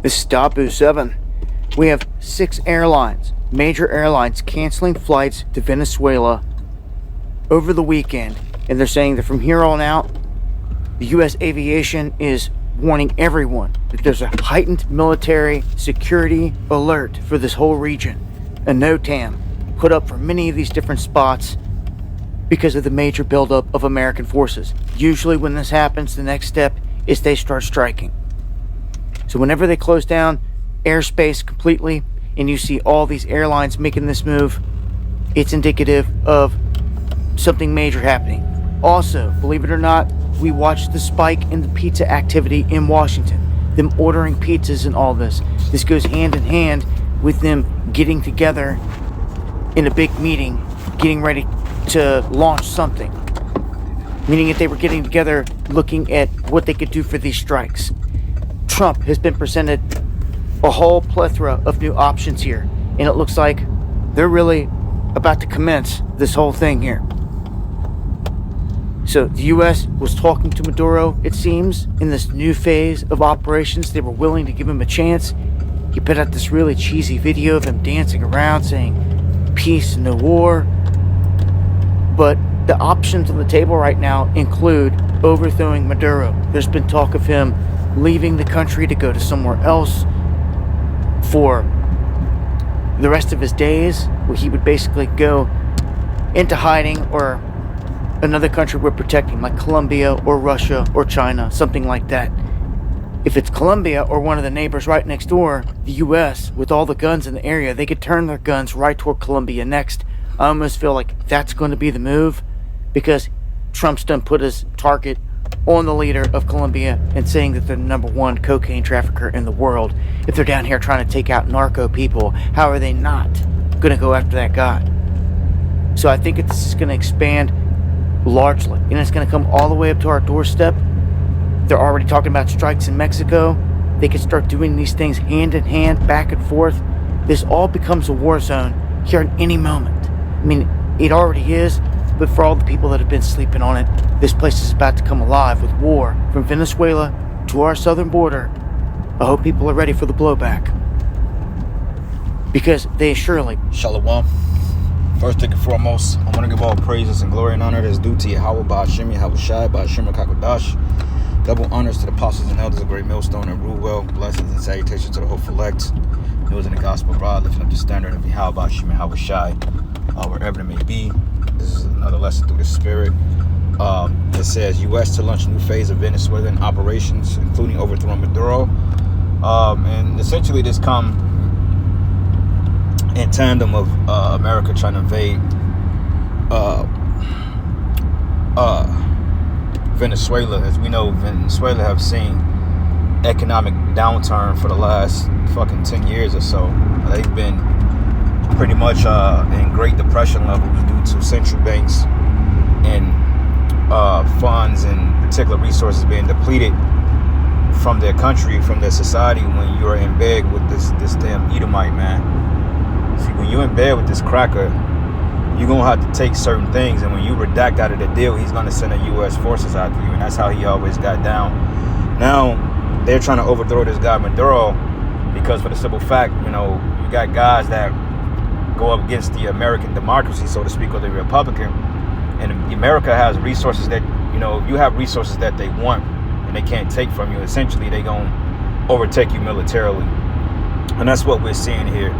This is Dabu 7. We have 6 airlines, major airlines, canceling flights to Venezuela over the weekend. And they're saying that from here on out, the U.S. aviation is warning everyone that there's a heightened military security alert for this whole region. A NOTAM put up for many of these different spots because of the major buildup of American forces. Usually when this happens, the next step is they start striking. So whenever they close down airspace completely and you see all these airlines making this move, it's indicative of something major happening. Also, believe it or not, we watched the spike in the pizza activity in Washington, them ordering pizzas and all this. This goes hand in hand with them getting together in a big meeting, getting ready to launch something. Meaning that they were getting together looking at what they could do for these strikes. Trump has been presented a whole plethora of new options here, and it looks like they're really about to commence this whole thing here. So the U.S. was talking to Maduro, it seems, in this new phase of operations. They were willing to give him a chance. He put out this really cheesy video of him dancing around saying, peace, no war. But the options on the table right now include overthrowing Maduro. There's been talk of him leaving the country to go to somewhere else for the rest of his days, where he would basically go into hiding, or another country we're protecting, like Colombia or Russia or China, something like that. If it's Colombia or one of the neighbors right next door, the U.S., with all the guns in the area, they could turn their guns right toward Colombia next. I almost feel like that's going to be the move, because Trump's done put his target on the leader of Colombia and saying that they're the #1 cocaine trafficker in the world. If they're down here trying to take out narco people, how are they not going to go after that guy? So I think that this is going to expand largely, and it's going to come all the way up to our doorstep. They're already talking about strikes in Mexico. They can start doing these things hand in hand, back and forth. This all becomes a war zone here at any moment. I mean, it already is, but for all the people that have been sleeping on it, this place is about to come alive with war from Venezuela to our southern border. I hope people are ready for the blowback, because they surely... Shalom. First and foremost, I want to give all praises and glory and honor that's due to Yahweh, Ba'ashim, Yahweh Shai, Ba'ashim, Kakodash. Double honors to the apostles and elders of Great Millstone and Rule Well. Blessings and salutations to the hopeful elect. News in the gospel broad, lifting up the standard of Yahweh, Ba'ashim, Yahweh Shai, wherever it may be. This is another lesson through the Spirit. It says U.S. to launch a new phase of Venezuelan operations, including overthrowing Maduro. And essentially this come in tandem of America trying to invade Venezuela. As we know, Venezuela have seen economic downturn for the last fucking 10 years or so. They've been pretty much in Great Depression levels due to central banks and funds and particular resources being depleted from their country, from their society, when you're in bed with this damn Edomite, man. See, when you're in bed with this cracker, you're going to have to take certain things, and when you redact out of the deal, he's going to send the U.S. forces after you, and that's how he always got down. Now, they're trying to overthrow this guy Maduro, because for the simple fact, you know, you got guys that go up against the American democracy, so to speak, or the Republican, and America has resources that, you know, you have resources that they want, and they can't take from you. Essentially, they going to overtake you militarily, and that's what we're seeing here.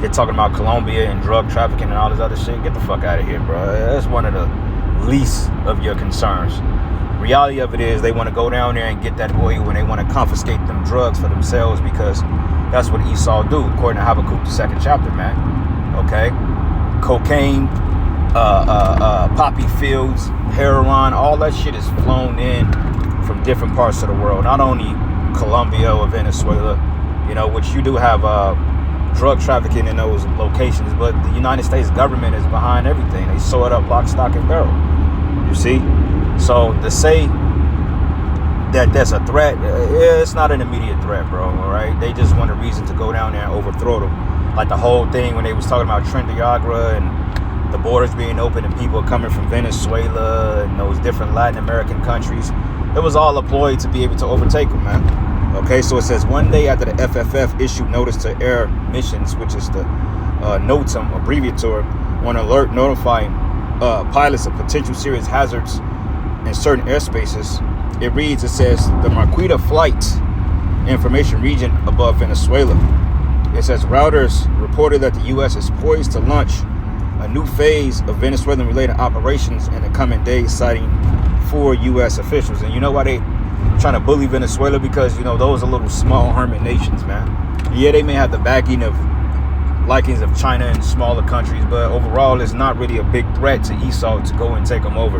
They're talking about Colombia and drug trafficking and all this other shit. Get the fuck out of here, bro. That's one of the least of your concerns. Reality of it is they want to go down there and get that oil, and they want to confiscate them drugs for themselves, because that's what Esau do, according to Habakkuk, the 2nd chapter, man. Okay? Cocaine, poppy fields, heroin, all that shit is flown in from different parts of the world. Not only Colombia or Venezuela, you know, which you do have drug trafficking in those locations, but the United States government is behind everything. They sew it up lock, stock, and barrel. You see? So to say that there's a threat, it's not an immediate threat, bro, all right? They just want a reason to go down there and overthrow them. Like the whole thing when they was talking about Trinidad and the borders being open and people coming from Venezuela and those different Latin American countries, it was all a ploy to be able to overtake them, man. Okay, so it says 1 day after the FFF issued notice to air missions, which is the NOTAM abbreviator, on alert notifying pilots of potential serious hazards in certain airspaces. It reads, it says, the Marquita flight information region above Venezuela. It says routers reported that the U.S. is poised to launch a new phase of Venezuelan-related operations in the coming days, citing 4 U.S. officials. And you know why they trying to bully Venezuela? Because, you know, those are little small hermit nations, man. Yeah, they may have the backing of likings of China and smaller countries, but overall, it's not really a big threat to Esau to go and take them over.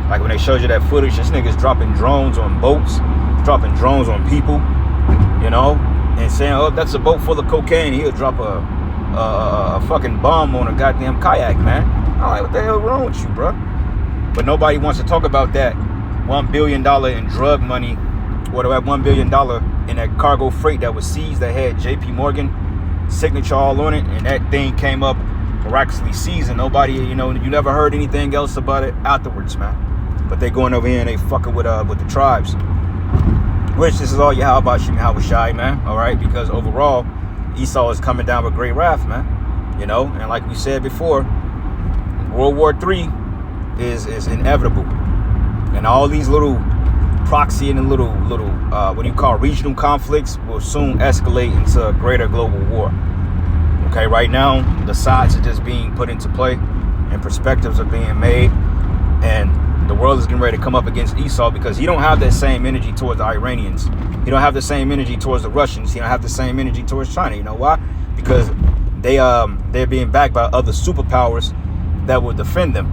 Like when they showed you that footage, this nigga's dropping drones on boats, dropping drones on people, you know, and saying, oh, that's a boat full of cocaine. He'll drop a fucking bomb on a goddamn kayak, man. I'm like, what the hell wrong with you, bro? But nobody wants to talk about that $1 billion in drug money, or that $1 billion in that cargo freight that was seized that had JP Morgan signature all on it, and that thing came up miraculously seized, and nobody, you know, you never heard anything else about it afterwards, man. But they going over here and they fucking with the tribes. Which this is all Yahweh Shem Yahweh Shai, man. All right, because overall, Esau is coming down with great wrath, man. You know, and like we said before, World War III is inevitable, and all these little proxy and little what do you call regional conflicts will soon escalate into a greater global war. Okay, right now the sides are just being put into play, and perspectives are being made, and the world is getting ready to come up against Esau, because he don't have that same energy towards the Iranians. He don't have the same energy towards the Russians. He don't have the same energy towards China. You know why? Because they're being backed by other superpowers that will defend them.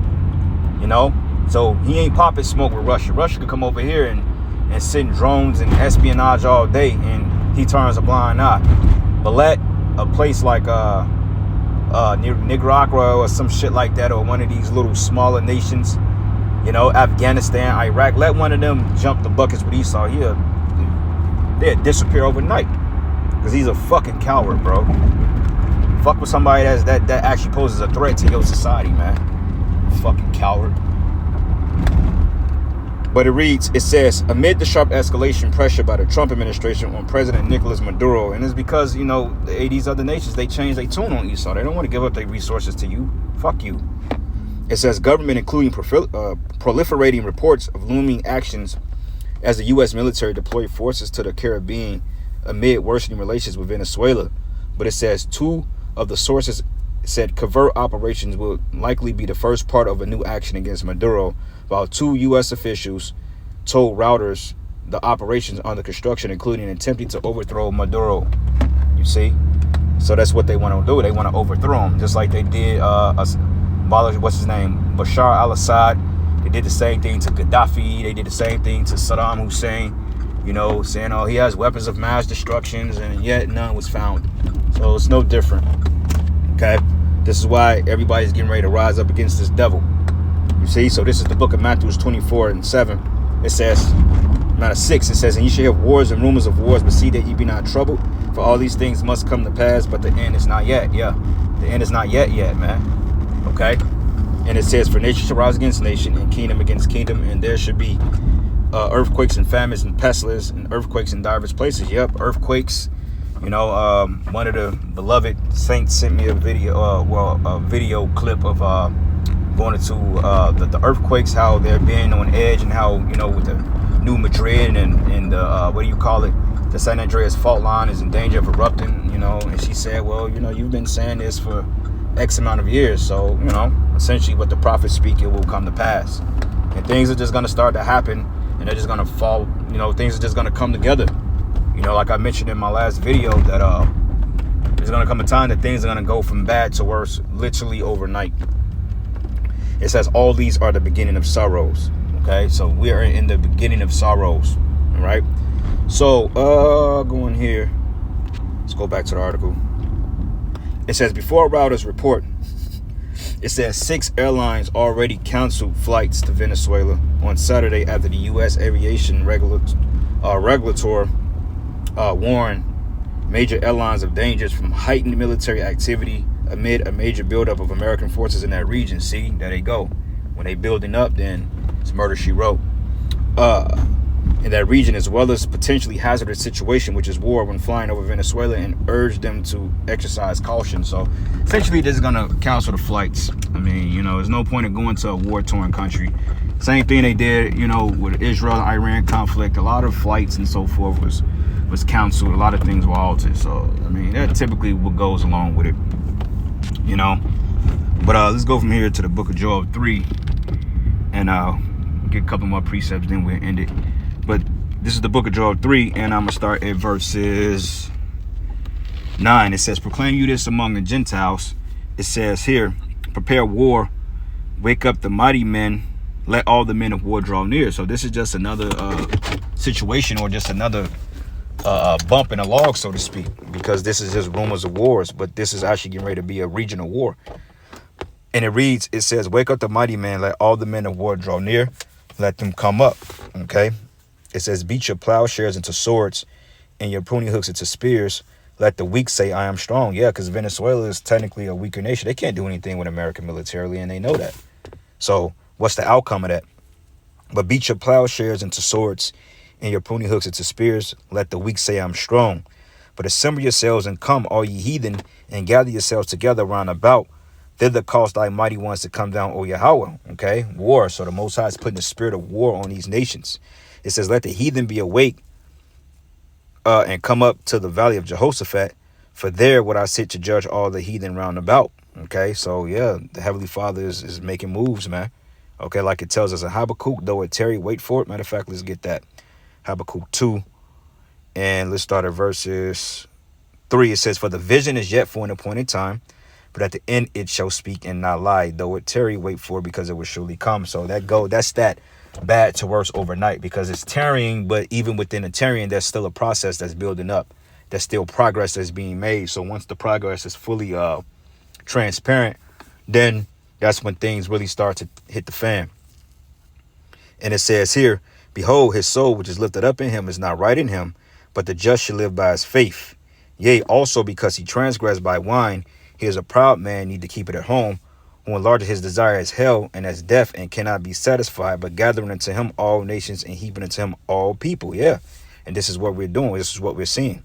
You know, so he ain't popping smoke with Russia. Russia could come over here and send drones and espionage all day, and he turns a blind eye. But let a place like Nicaragua or some shit like that, or one of these little smaller nations, you know, Afghanistan, Iraq, let one of them jump the buckets with Esau. They'll disappear overnight, because he's a fucking coward, bro. Fuck with somebody that actually poses a threat to your society, man. Fucking coward. But it reads, it says, amid the sharp escalation pressure by the Trump administration on President Nicolas Maduro, and it's because, you know, these other nations, they change their tune on Esau. They don't want to give up their resources to you. Fuck you. It says government, including proliferating reports of looming actions as the U.S. military deployed forces to the Caribbean amid worsening relations with Venezuela. But it says 2 of the sources said covert operations will likely be the first part of a new action against Maduro, while 2 U.S. officials told Reuters the operations under construction, including attempting to overthrow Maduro. You see? So that's what they want to do. They want to overthrow him, just like they did, what's his name? Bashar al-Assad. They did the same thing to Gaddafi. They did the same thing to Saddam Hussein. You know, saying, oh, he has weapons of mass destructions, and yet none was found. So it's no different. Okay? This is why everybody's getting ready to rise up against this devil. You see? So this is the book of Matthew 24:7. It says, not a 6, it says, and you shall hear wars and rumors of wars, but see that ye be not troubled, for all these things must come to pass, but the end is not yet. Yeah, the end is not yet, man. Okay? And it says, for nation shall rise against nation, and kingdom against kingdom, and there should be earthquakes and famines and pestilence, and earthquakes in diverse places. Yep, earthquakes. You know, one of the beloved saints sent me a video, a video clip of going into the earthquakes, how they're being on edge, and how, you know, with the New Madrid and the what do you call it, the San Andreas fault line is in danger of erupting. You know, and she said, well, you know, you've been saying this for X amount of years, so, you know, essentially what the prophets speak, it will come to pass, and things are just going to start to happen, and they're just going to fall. You know, things are just going to come together. You know, like I mentioned in my last video, that there's going to come a time that things are going to go from bad to worse literally overnight. It says all these are the beginning of sorrows. Okay, so we are in the beginning of sorrows. All right, so going here, let's go back to the article. It says, before Reuters report, it says 6 airlines already canceled flights to Venezuela on Saturday after the U.S. aviation regulator warned major airlines of dangers from heightened military activity amid a major buildup of American forces in that region. See, there they go. When they building up, then it's murder, she wrote. in that region, as well as potentially hazardous situation, which is war, when flying over Venezuela, and urge them to exercise caution. So essentially, this is going to cancel the flights. I mean, you know, there's no point in going to a war-torn country. Same thing they did, you know, with Israel and Iran conflict. A lot of flights and so forth was canceled. A lot of things were altered. So, I mean, that typically what goes along with it, you know. But let's go from here to the book of Joel 3, and get a couple more precepts, then we'll end it. But this is the book of Joel 3, and I'm going to start at verses 9. It says, proclaim you this among the Gentiles. It says here, prepare war, wake up the mighty men, let all the men of war draw near. So this is just another situation, or just another bump in the log, so to speak, because this is just rumors of wars, but this is actually getting ready to be a regional war. And it reads, it says, wake up the mighty man, let all the men of war draw near, let them come up. Okay. It says, beat your plowshares into swords and your pruning hooks into spears. Let the weak say, I am strong. Yeah, because Venezuela is technically a weaker nation. They can't do anything with America militarily, and they know that. So what's the outcome of that? But beat your plowshares into swords and your pruning hooks into spears. Let the weak say, I'm strong. But assemble yourselves and come, all ye heathen, and gather yourselves together round about. Thither cause thy mighty ones to come down, O Yahweh. Okay, war. So the Most High is putting the spirit of war on these nations. It says, let the heathen be awake and come up to the valley of Jehoshaphat, for there would I sit to judge all the heathen round about. Okay, so yeah, the Heavenly Father is making moves, man. Okay, like it tells us in Habakkuk, though it tarry, wait for it. Matter of fact, let's get that. Habakkuk 2, and let's start at verses 3. It says, for the vision is yet for an appointed time, but at the end it shall speak and not lie. Though it tarry, wait for it, because it will surely come. So that's that bad to worse overnight, because it's tarrying, but even within the tarrying, there's still a process that's building up. There's still progress that's being made. So once the progress is fully transparent, then that's when things really start to hit the fan. And it says here, behold, his soul which is lifted up in him is not right in him, but the just shall live by his faith. Yea, also because he transgressed by wine, he is a proud man, need to keep it at home, who enlarges his desire as hell and as death, and cannot be satisfied, but gathering unto him all nations and heaping unto him all people. Yeah. And this is what we're doing. This is what we're seeing.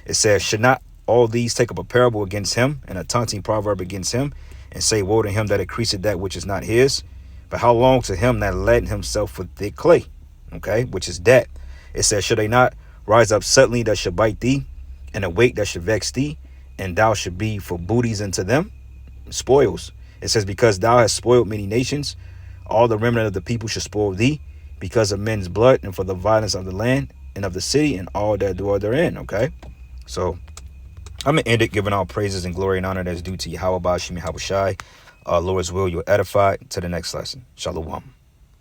It says, should not all these take up a parable against him, and a taunting proverb against him, and say, woe to him that increaseth that which is not his? But how long to him that laden himself with thick clay? Okay, which is that. It says, should they not rise up suddenly that should bite thee, and awake that should vex thee, and thou should be for booties unto them? Spoils. It says, because thou hast spoiled many nations, all the remnant of the people should spoil thee, because of men's blood, and for the violence of the land, and of the city, and all that dwell therein. Okay, so I'm going to end it giving all praises and glory and honor that's due to Yahweh Bashim Yahushai. Lord's will, you're edified. To the next lesson. Shalom.